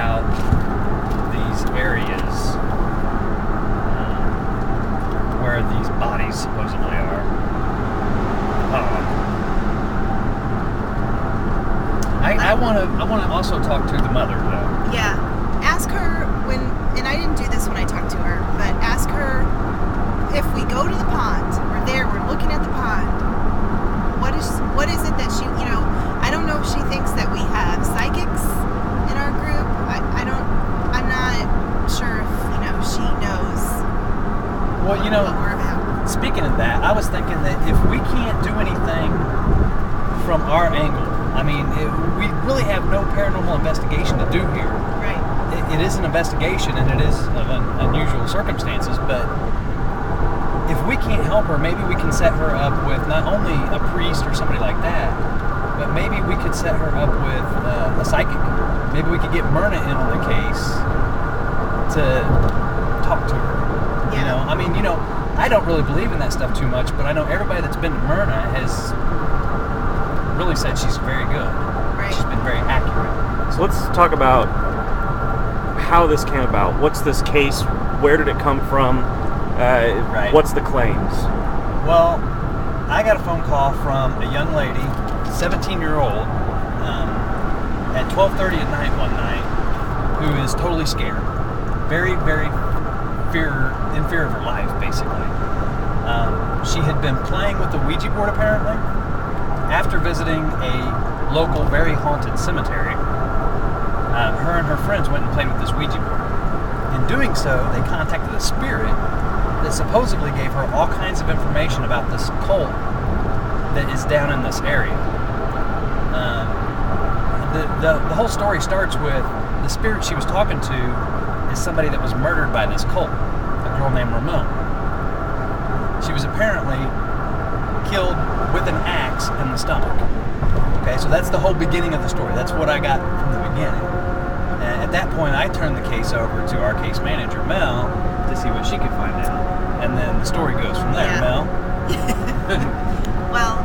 out these areas where these bodies supposedly are. I want to also talk to the mother, though. Yeah. Ask her and I didn't do this when I talked to her, but ask her if we go to the pond, we're looking at the pond, what is it that she, I don't know if she thinks that we have psychics in our group. I'm not sure if, she knows what we're about. Speaking of that, I was thinking that if we can't do anything from our angle, we really have no paranormal investigation to do here. Right. It is an investigation, and it is of unusual circumstances, but if we can't help her, maybe we can set her up with not only a priest or somebody like that, but maybe we could set her up with a psychic. Maybe we could get Myrna in on the case to talk to her. Yeah. I don't really believe in that stuff too much, but I know everybody that's been to Myrna has really said she's very good. Right. She's been very accurate. So let's talk about how this came about. What's this case? Where did it come from? Right. What's the claims? Well, I got a phone call from a young lady, 17-year-old, at 12:30 at night one night, who is totally scared. Very, very in fear of her life, basically. She had been playing with the Ouija board, apparently, after visiting a local, very haunted cemetery. Her and her friends went and played with this Ouija board. In doing so, they contacted a spirit that supposedly gave her all kinds of information about this cult that is down in this area. The whole story starts with the spirit she was talking to is somebody that was murdered by this cult, a girl named Ramon. She was apparently killed with an axe in the stomach. Okay, so that's the whole beginning of the story. That's what I got from the beginning. And at that point, I turned the case over to our case manager, Mel, to see what she could find out. And then the story goes from there, Mel. Well,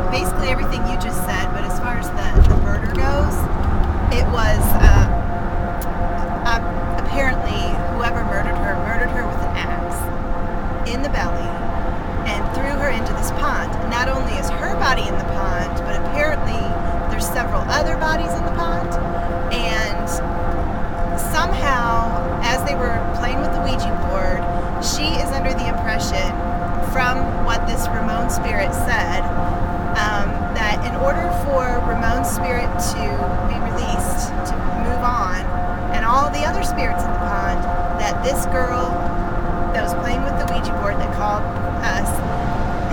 basically everything you just said, but as far as the murder goes, it was apparently whoever murdered her with an axe in the belly and threw her into this pond. Not only is her body in the pond, but apparently there's several other bodies in the pond. And somehow, as they were playing with the Ouija board, she is under the impression, from what this Ramon spirit said, that in order for Ramon's spirit to be released, to move on, and all the other spirits in the pond, that this girl that was playing with the Ouija board that called us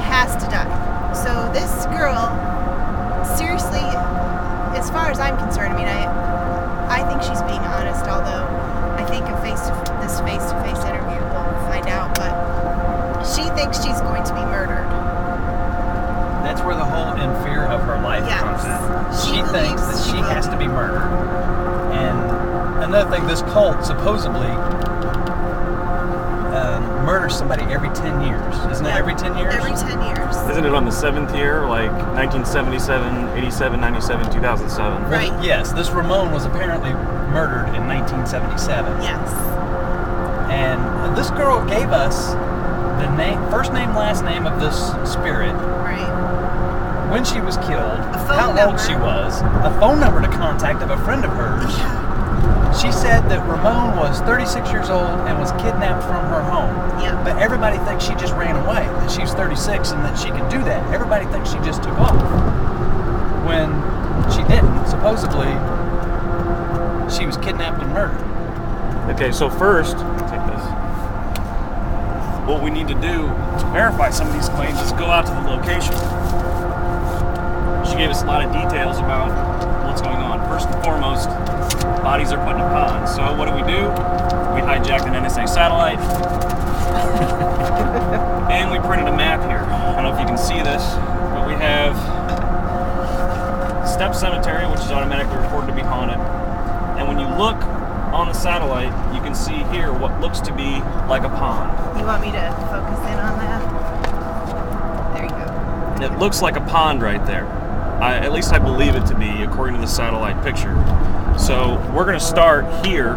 has to die. So this girl, seriously, as far as I'm concerned, I think she's being honest, although I think this face-to-face interview will find out, but she thinks she's going to be murdered. That's where the whole in fear of her life comes in. She thinks that she has to be murdered. And another thing, this cult supposedly murders somebody every 10 years. Isn't it every 10 years? Every 10 years. Isn't it on the 7th year, like 1977, 87, 97, 2007? Right. Well, yes, this Ramon was apparently murdered in 1977. Yes. And this girl gave us the first name, last name of this spirit. Right. When she was killed, how number. old she was, a phone number to contact of a friend of hers. Yeah. She said that Ramon was 36 years old and was kidnapped from her home. Yeah. But everybody thinks she just ran away, that she's 36 and that she can do that. Everybody thinks she just took off. When she didn't. Supposedly, she was kidnapped and murdered. Okay, so first, take this. What we need to do to verify some of these claims is go out to the location. She gave us a lot of details about what's going on. First and foremost, bodies are put in a pond. So what do? We hijacked an NSA satellite and we printed a map here. I don't know if you can see this, but we have Stepp Cemetery, which is automatically reported to be haunted. And when you look on the satellite, you can see here what looks to be like a pond. You want me to focus in on that? There you go. It looks like a pond right there. At least I believe it to be, according to the satellite picture. So we're going to start here,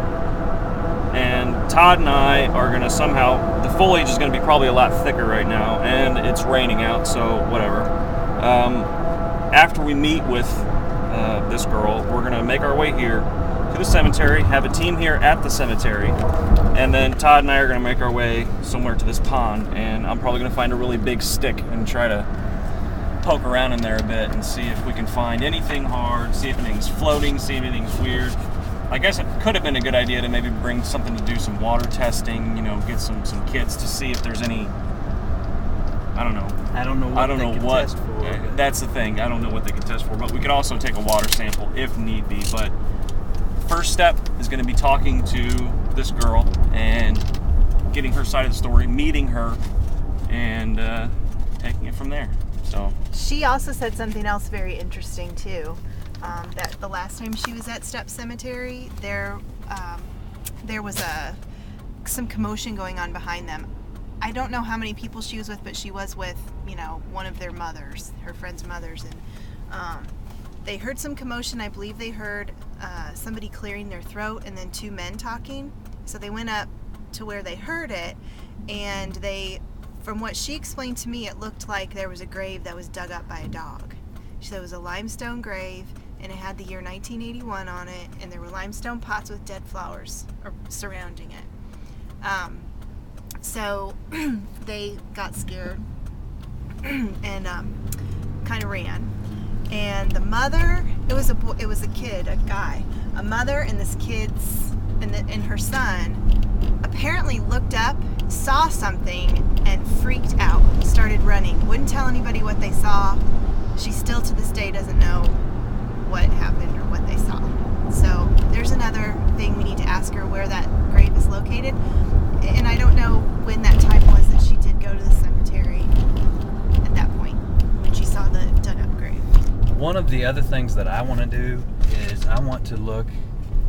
and Todd and I are going to somehow, the foliage is going to be probably a lot thicker right now, and it's raining out, so whatever. After we meet with this girl, we're going to make our way here to the cemetery, have a team here at the cemetery, and then Todd and I are going to make our way somewhere to this pond, and I'm probably going to find a really big stick and try to poke around in there a bit and see if we can find anything hard, see if anything's floating, see if anything's weird. I guess it could have been a good idea to maybe bring something to do some water testing, get some kits to see if there's any, I don't know. I don't know what they can test for. That's the thing. I don't know what they can test for, but we could also take a water sample if need be. But first step is going to be talking to this girl and getting her side of the story, meeting her, and taking it from there. So she also said something else very interesting too. That the last time she was at Stepp Cemetery, there was some commotion going on behind them. I don't know how many people she was with, but she was with one of their mothers, her friend's mothers, and they heard some commotion. I believe they heard somebody clearing their throat and then two men talking. So they went up to where they heard it, and from what she explained to me, it looked like there was a grave that was dug up by a dog. She said it was a limestone grave, and it had the year 1981 on it, and there were limestone pots with dead flowers surrounding it. So they got scared and kind of ran. And the mother, it was a kid, a guy, a mother and this kid's and her son apparently looked up, saw something, and freaked out, started running, wouldn't tell anybody what they saw. She still to this day doesn't know what happened or what they saw. So there's another thing we need to ask her, where that grave is located. And I don't know when that time was that she did go to the cemetery at that point, when she saw the dug up grave. One of the other things that I want to do is I want to look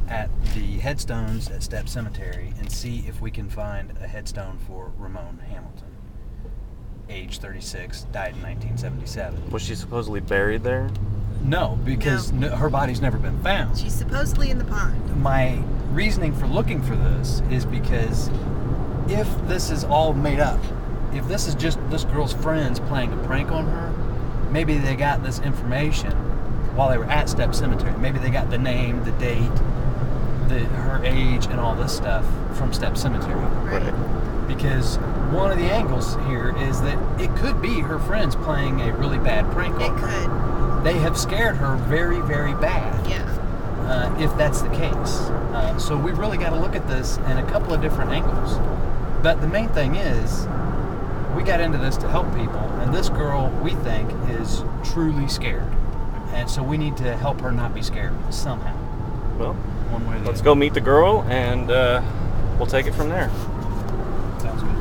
at the headstones at Stepp Cemetery and see if we can find a headstone for Ramon Hamilton. Age 36, died in 1977. was she supposedly buried there? No, because her body's never been found. She's supposedly in the pond. My reasoning for looking for this is because if this is all made up, if this is just this girl's friends playing a prank on her, maybe they got this information while they were at Stepp Cemetery. Maybe they got the name, the date, her age, and all this stuff from Stepp Cemetery. Right. Because one of the angles here is that it could be her friends playing a really bad prank on her. It could. They have scared her very, very bad. Yeah. If that's the case. So we really got to look at this in a couple of different angles. But the main thing is, we got into this to help people, and this girl, we think, is truly scared. And so we need to help her not be scared somehow. Well, one way or the let's other. go meet the girl, and we'll take it from there. Sounds good.